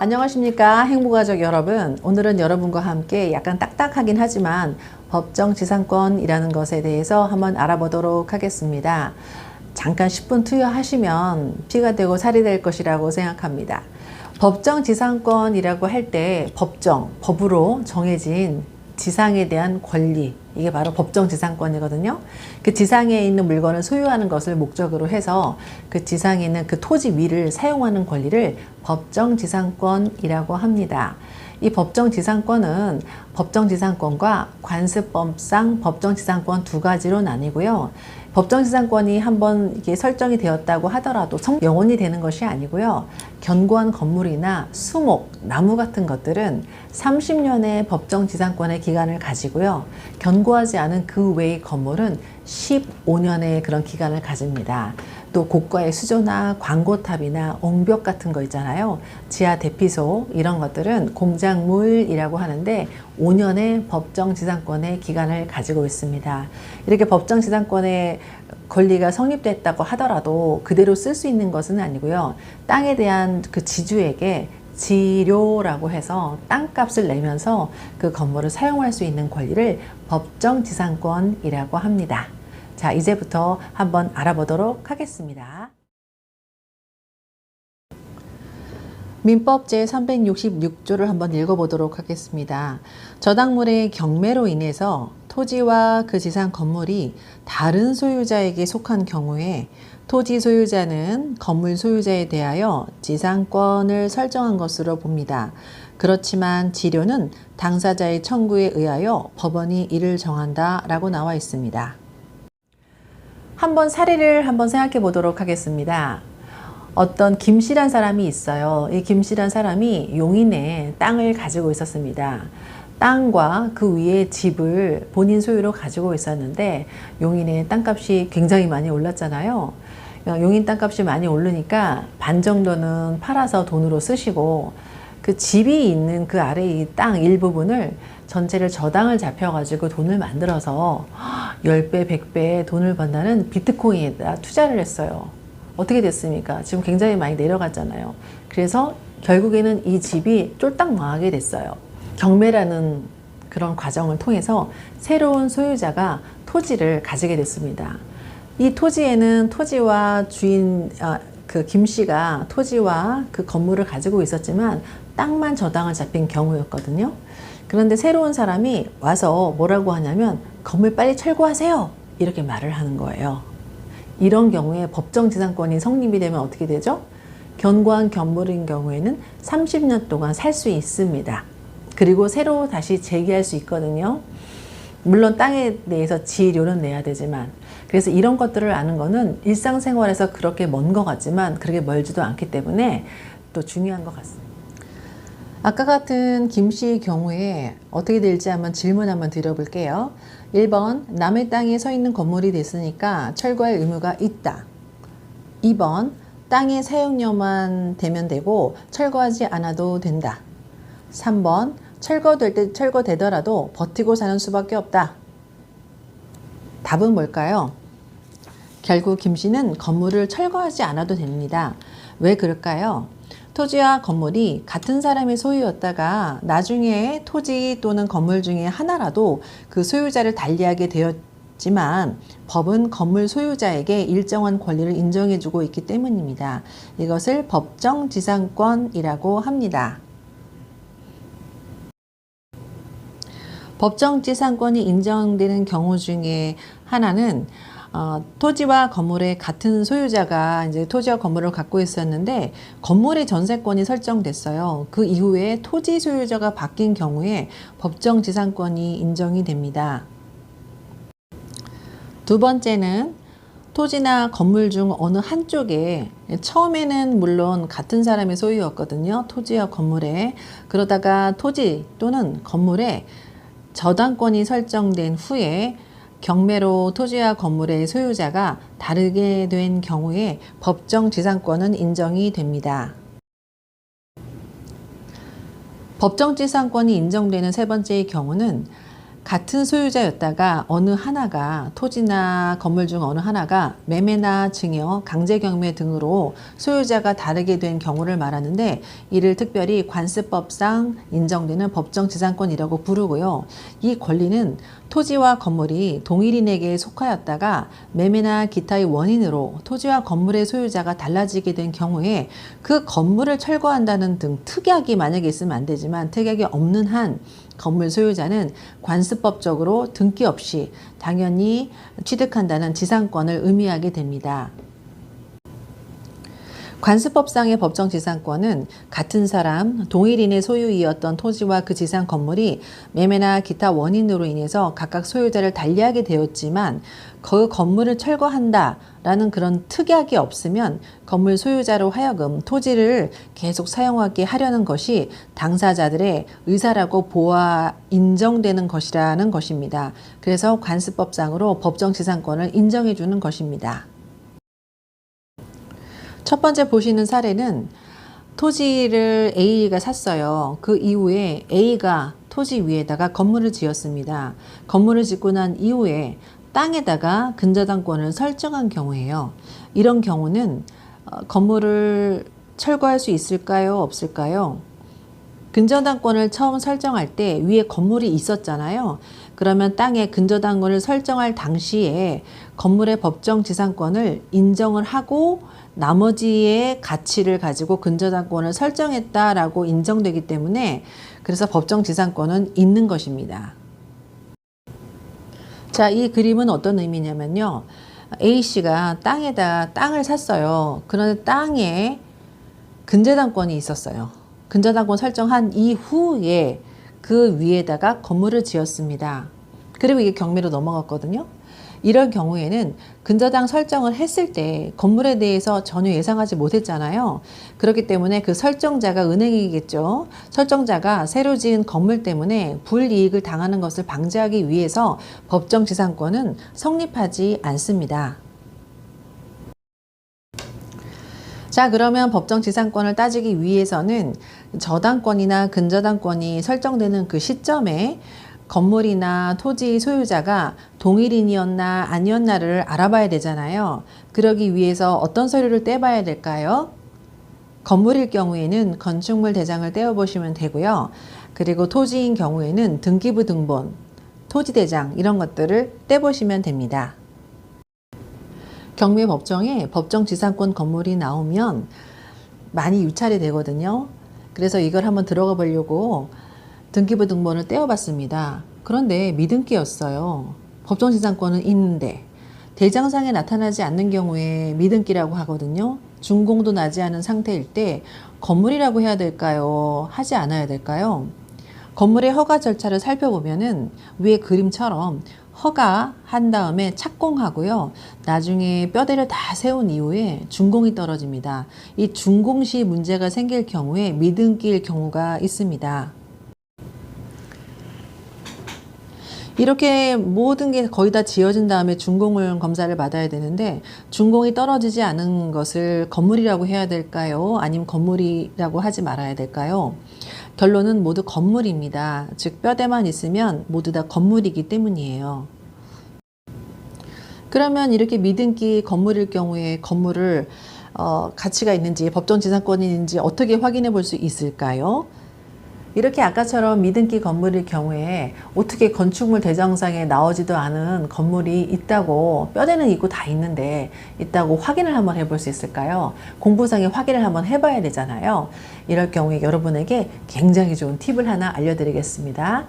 안녕하십니까 행복가족 여러분. 오늘은 여러분과 함께 약간 딱딱하긴 하지만 법정지상권이라는 것에 대해서 한번 알아보도록 하겠습니다. 잠깐 10분 투여하시면 피가 되고 살이 될 것이라고 생각합니다. 법정지상권이라고 할 때 법으로 정해진 지상에 대한 권리, 이게 바로 법정지상권이거든요. 그 지상에 있는 물건을 소유하는 것을 목적으로 해서 그 지상에 있는 그 토지 위를 사용하는 권리를 법정지상권이라고 합니다. 이 법정지상권은 법정지상권과 관습법상 법정지상권 두 가지로 나뉘고요. 법정지상권이 한번 이게 설정이 되었다고 하더라도 영원히 되는 것이 아니고요. 견고한 건물이나 수목, 나무 같은 것들은 30년의 법정지상권의 기간을 가지고요. 견고하지 않은 그 외의 건물은 15년의 그런 기간을 가집니다. 또 고가의 수조나 광고탑이나 옹벽 같은 거 있잖아요. 지하 대피소 이런 것들은 공작물이라고 하는데 5년의 법정지상권의 기간을 가지고 있습니다. 이렇게 법정지상권의 권리가 성립됐다고 하더라도 그대로 쓸 수 있는 것은 아니고요. 땅에 대한 그 지주에게 지료라고 해서 땅값을 내면서 그 건물을 사용할 수 있는 권리를 법정지상권이라고 합니다. 자, 이제부터 한번 알아보도록 하겠습니다. 민법 제366조를 한번 읽어보도록 하겠습니다. 저당물의 경매로 인해서 토지와 그 지상 건물이 다른 소유자에게 속한 경우에 토지 소유자는 건물 소유자에 대하여 지상권을 설정한 것으로 봅니다. 그렇지만 지료는 당사자의 청구에 의하여 법원이 이를 정한다 라고 나와 있습니다. 한번 사례를 한번 생각해 보도록 하겠습니다. 어떤 김씨란 사람이 있어요. 이 김씨란 사람이 용인에 땅을 가지고 있었습니다. 땅과 그 위에 집을 본인 소유로 가지고 있었는데 용인의 땅값이 굉장히 많이 올랐잖아요. 용인 땅값이 많이 오르니까 반 정도는 팔아서 돈으로 쓰시고 그 집이 있는 그 아래 이 땅 일부분을 전체를 저당을 잡혀가지고 돈을 만들어서 10배, 100배 돈을 번다는 비트코인에다 투자를 했어요. 어떻게 됐습니까? 지금 굉장히 많이 내려갔잖아요. 그래서 결국에는 이 집이 쫄딱 망하게 됐어요. 경매라는 그런 과정을 통해서 새로운 소유자가 토지를 가지게 됐습니다. 이 토지에는 토지와 주인, 그 김씨가 토지와 그 건물을 가지고 있었지만 땅만 저당을 잡힌 경우였거든요. 그런데 새로운 사람이 와서 뭐라고 하냐면 건물 빨리 철거하세요 이렇게 말을 하는 거예요. 이런 경우에 법정지상권이 성립이 되면 어떻게 되죠? 견고한 건물인 경우에는 30년 동안 살 수 있습니다. 그리고 새로 다시 재기할 수 있거든요. 물론 땅에 대해서 지료는 내야 되지만, 그래서 이런 것들을 아는 거는 일상생활에서 그렇게 먼 것 같지만 그렇게 멀지도 않기 때문에 또 중요한 것 같습니다. 아까 같은 김씨의 경우에 어떻게 될지 한번 질문 한번 드려볼게요. 1번, 남의 땅에 서 있는 건물이 됐으니까 철거할 의무가 있다. 2번, 땅의 사용료만 되면 되고 철거하지 않아도 된다. 3번, 철거되더라도 버티고 사는 수밖에 없다. 답은 뭘까요? 결국 김씨는 건물을 철거하지 않아도 됩니다. 왜 그럴까요? 토지와 건물이 같은 사람의 소유였다가 나중에 토지 또는 건물 중에 하나라도 그 소유자를 달리하게 되었지만 법은 건물 소유자에게 일정한 권리를 인정해주고 있기 때문입니다. 이것을 법정지상권이라고 합니다. 법정지상권이 인정되는 경우 중에 하나는 토지와 건물의 같은 소유자가 이제 토지와 건물을 갖고 있었는데 건물의 전세권이 설정됐어요. 그 이후에 토지 소유자가 바뀐 경우에 법정지상권이 인정이 됩니다. 두 번째는 토지나 건물 중 어느 한쪽에 처음에는 물론 같은 사람의 소유였거든요. 토지와 건물에. 그러다가 토지 또는 건물에 저당권이 설정된 후에 경매로 토지와 건물의 소유자가 다르게 된 경우에 법정지상권은 인정이 됩니다. 법정지상권이 인정되는 세 번째의 경우는 같은 소유자였다가 어느 하나가 토지나 건물 중 어느 하나가 매매나 증여, 강제 경매 등으로 소유자가 다르게 된 경우를 말하는데 이를 특별히 관습법상 인정되는 법정 지상권이라고 부르고요. 이 권리는 토지와 건물이 동일인에게 속하였다가 매매나 기타의 원인으로 토지와 건물의 소유자가 달라지게 된 경우에 그 건물을 철거한다는 등 특약이 만약에 있으면 안 되지만 특약이 없는 한 건물 소유자는 관습법적으로 등기 없이 당연히 취득한다는 지상권을 의미하게 됩니다. 관습법상의 법정 지상권은 같은 사람, 동일인의 소유이었던 토지와 그 지상 건물이 매매나 기타 원인으로 인해서 각각 소유자를 달리하게 되었지만 그 건물을 철거한다라는 그런 특약이 없으면 건물 소유자로 하여금 토지를 계속 사용하게 하려는 것이 당사자들의 의사라고 보아 인정되는 것이라는 것입니다. 그래서 관습법상으로 법정 지상권을 인정해 주는 것입니다. 첫 번째 보시는 사례는 토지를 A가 샀어요. 그 이후에 A가 토지 위에다가 건물을 지었습니다. 건물을 짓고 난 이후에 땅에다가 근저당권을 설정한 경우예요. 이런 경우는 건물을 철거할 수 있을까요? 없을까요? 근저당권을 처음 설정할 때 위에 건물이 있었잖아요. 그러면 땅에 근저당권을 설정할 당시에 건물의 법정 지상권을 인정을 하고 나머지의 가치를 가지고 근저당권을 설정했다라고 인정되기 때문에 그래서 법정 지상권은 있는 것입니다. 자, 이 그림은 어떤 의미냐면요. A씨가 땅을 샀어요. 그런데 땅에 근저당권이 있었어요. 근저당권 설정한 이후에 그 위에다가 건물을 지었습니다. 그리고 이게 경매로 넘어갔거든요. 이런 경우에는 근저당 설정을 했을 때 건물에 대해서 전혀 예상하지 못했잖아요. 그렇기 때문에 그 설정자가 은행이겠죠. 설정자가 새로 지은 건물 때문에 불이익을 당하는 것을 방지하기 위해서 법정 지상권은 성립하지 않습니다. 자, 그러면 법정 지상권을 따지기 위해서는 저당권이나 근저당권이 설정되는 그 시점에 건물이나 토지 소유자가 동일인이었나 아니었나를 알아봐야 되잖아요. 그러기 위해서 어떤 서류를 떼봐야 될까요? 건물일 경우에는 건축물 대장을 떼어보시면 되고요. 그리고 토지인 경우에는 등기부 등본, 토지대장 이런 것들을 떼보시면 됩니다. 경매 법정에 법정 지상권 건물이 나오면 많이 유찰이 되거든요. 그래서 이걸 한번 들어가 보려고 등기부 등본을 떼어봤습니다. 그런데 미등기였어요. 법정 지상권은 있는데 대장상에 나타나지 않는 경우에 미등기라고 하거든요. 준공도 나지 않은 상태일 때 건물이라고 해야 될까요? 하지 않아야 될까요? 건물의 허가 절차를 살펴보면은 위에 그림처럼 허가한 다음에 착공하고요. 나중에 뼈대를 다 세운 이후에 준공이 떨어집니다. 이 준공 시 문제가 생길 경우에 미등기일 경우가 있습니다. 이렇게 모든 게 거의 다 지어진 다음에 준공을 검사를 받아야 되는데 준공이 떨어지지 않은 것을 건물이라고 해야 될까요? 아니면 건물이라고 하지 말아야 될까요? 결론은 모두 건물입니다. 즉 뼈대만 있으면 모두 다 건물이기 때문이에요. 그러면 이렇게 미등기 건물일 경우에 건물을 가치가 있는지 법정 지상권이 있는지 어떻게 확인해 볼 수 있을까요? 이렇게 아까처럼 미등기 건물일 경우에 어떻게 건축물 대장상에 나오지도 않은 건물이 있다고 뼈대는 있고 다 있는데 있다고 확인을 한번 해볼 수 있을까요? 공부상에 확인을 한번 해봐야 되잖아요. 이럴 경우에 여러분에게 굉장히 좋은 팁을 하나 알려드리겠습니다.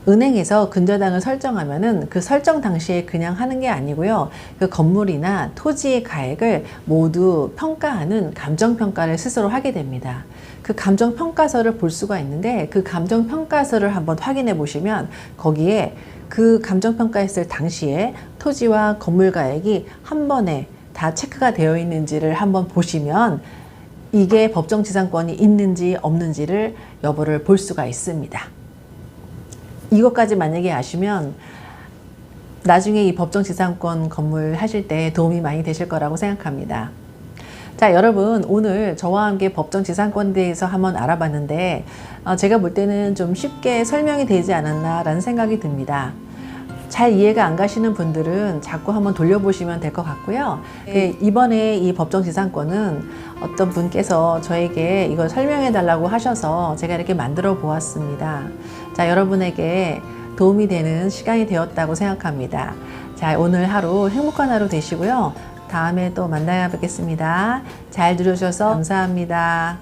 은행에서 근저당을 설정하면은 그 설정 당시에 그냥 하는 게 아니고요. 그 건물이나 토지의 가액을 모두 평가하는 감정평가를 스스로 하게 됩니다. 그 감정평가서를 볼 수가 있는데 그 감정평가서를 한번 확인해 보시면 거기에 그 감정평가했을 당시에 토지와 건물 가액이 한 번에 다 체크가 되어 있는지를 한번 보시면 이게 법정 지상권이 있는지 없는지를 여부를 볼 수가 있습니다. 이것까지 만약에 아시면 나중에 이 법정 지상권 건물 하실 때 도움이 많이 되실 거라고 생각합니다. 자, 여러분, 오늘 저와 함께 법정지상권에 대해서 한번 알아봤는데, 제가 볼 때는 좀 쉽게 설명이 되지 않았나라는 생각이 듭니다. 잘 이해가 안 가시는 분들은 자꾸 한번 돌려보시면 될 것 같고요. 이번에 이 법정지상권은 어떤 분께서 저에게 이걸 설명해 달라고 하셔서 제가 이렇게 만들어 보았습니다. 자, 여러분에게 도움이 되는 시간이 되었다고 생각합니다. 자, 오늘 하루 행복한 하루 되시고요. 다음에 또 만나야 뵙겠습니다. 잘 들으셔서 감사합니다.